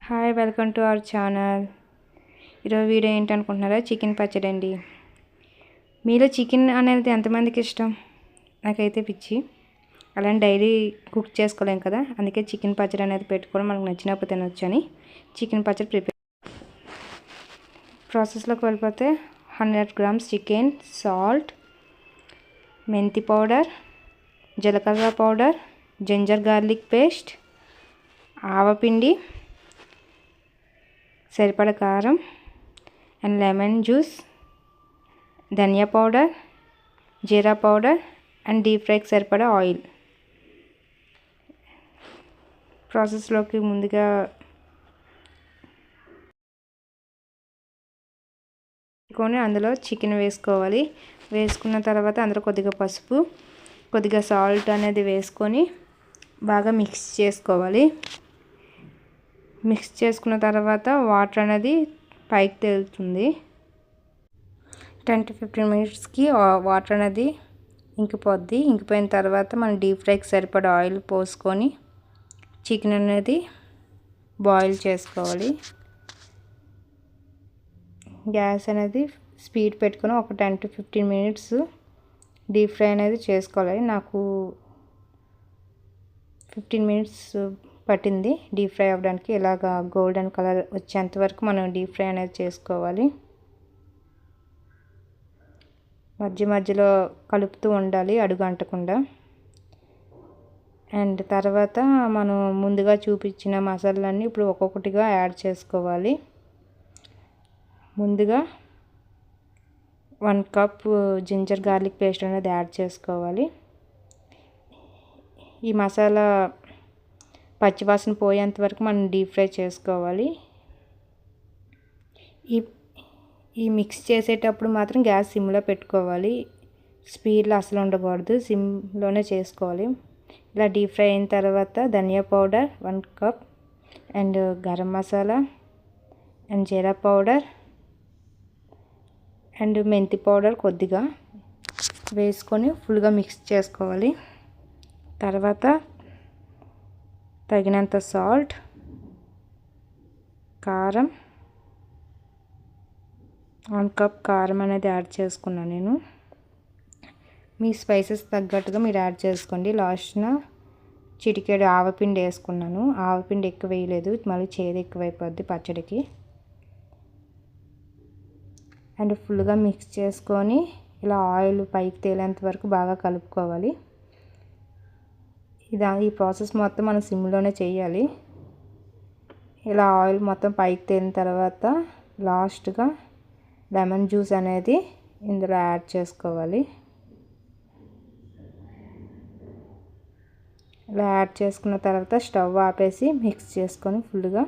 Hi, welcome to our channel. ఈరోజు video ఏంటనుకుంటున్నారా? Chicken పచ్చడి అండి. మీలో చికెన్ అనేది ఎంతమందికి ఇష్టం? నాకైతే పిచ్చి. అలానే డైలీ కుక్ చేసుకోలేం కదా, అందుకే చికెన్ పచ్చడి అనేది పెట్టుకోవడం మనకు నచ్చినప్పుడు తినొచ్చు అని చికెన్ పచ్చడి ప్రిపేర్. ప్రాసెస్లోకి వెళ్ళిపోతే 100 grams చికెన్, సాల్ట్, మెంతి పౌడర్, జీలకర్ర పౌడర్, జింజర్ గార్లిక్ పేస్ట్, ఆవపిండి, సరిపడ కారం అండ్ లెమన్ జ్యూస్, ధనియా పౌడర్, జీరా పౌడర్ అండ్ డీప్ ఫ్రైకి సరిపడా ఆయిల్. ప్రాసెస్లోకి ముందుగా అందులో చికెన్ వేసుకోవాలి. వేసుకున్న తర్వాత అందులో కొద్దిగా పసుపు, కొద్దిగా సాల్ట్ అనేది వేసుకొని బాగా మిక్స్ చేసుకోవాలి. మిక్స్ చేసుకున్న తర్వాత వాటర్ అనేది పైకి తేలుతుంది. 10 to 15 minutesకి వాటర్ అనేది ఇంకిపోద్ది. ఇంకిపోయిన తర్వాత మనం డీప్ ఫ్రైకి సరిపడా ఆయిల్ పోసుకొని చికెన్ అనేది బాయిల్ చేసుకోవాలి. గ్యాస్ అనేది స్పీడ్ పెట్టుకొని ఒక 10 to 15 minutes డీప్ ఫ్రై అనేది చేసుకోవాలి. నాకు 15 minutes పట్టింది డీప్ ఫ్రై అవ్వడానికి. ఇలాగా గోల్డెన్ కలర్ వచ్చేంత వరకు మనం డీప్ ఫ్రై అనేది చేసుకోవాలి. మధ్యలో కలుపుతూ ఉండాలి అడుగు అంటకుండా. అండ్ తర్వాత మనం ముందుగా చూపించిన మసాలాలన్నీ ఇప్పుడు ఒక్కొక్కటిగా యాడ్ చేసుకోవాలి. ముందుగా 1 cup జింజర్ గార్లిక్ పేస్ట్ అనేది యాడ్ చేసుకోవాలి. ఈ మసాలా పచ్చివాసన పోయేంత వరకు మనం డీప్ ఫ్రై చేసుకోవాలి. ఈ మిక్స్ చేసేటప్పుడు మాత్రం గ్యాస్ సిమ్లో పెట్టుకోవాలి. స్పీడ్లో అసలు ఉండకూడదు, సిమ్లోనే చేసుకోవాలి. ఇలా డీప్ ఫ్రై అయిన తర్వాత ధనియా powder 1 cup and garam masala and జీరా పౌడర్ అండ్ మెంతి పౌడర్ కొద్దిగా వేసుకొని ఫుల్గా మిక్స్ చేసుకోవాలి. తర్వాత తగినంత సాల్ట్, కారం 1 cup కారం అనేది యాడ్ చేసుకున్నాను నేను. మీ స్పైసెస్ తగ్గట్టుగా మీరు యాడ్ చేసుకోండి. లాస్ట్న చిటికెడు ఆవపిండి వేసుకున్నాను. ఆవపిండి ఎక్కువ వేయలేదు, మళ్ళీ చేదు ఎక్కువైపోద్ది పచ్చడికి. అండ్ ఫుల్గా మిక్స్ చేసుకొని ఇలా ఆయిల్ పైకి తేలేంత వరకు బాగా కలుపుకోవాలి. ఈ ప్రాసెస్ మొత్తం మనం సిమ్లోనే చేయాలి. ఇలా ఆయిల్ మొత్తం పైకి తేలిన తర్వాత లాస్ట్గా లెమన్ జ్యూస్ అనేది ఇందులో యాడ్ చేసుకోవాలి. ఇలా యాడ్ చేసుకున్న తర్వాత స్టవ్ ఆపేసి మిక్స్ చేసుకొని ఫుల్గా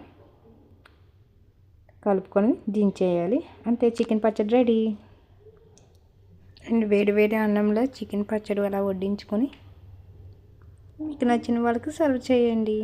కలుపుకొని దించేయాలి. అంతే, చికెన్ పచ్చడి రెడీ. అండ్ వేడి అన్నంలో చికెన్ పచ్చడి అలా వడ్డించుకొని మీకు నచ్చిన వాళ్ళకి సర్వ్ చేయండి.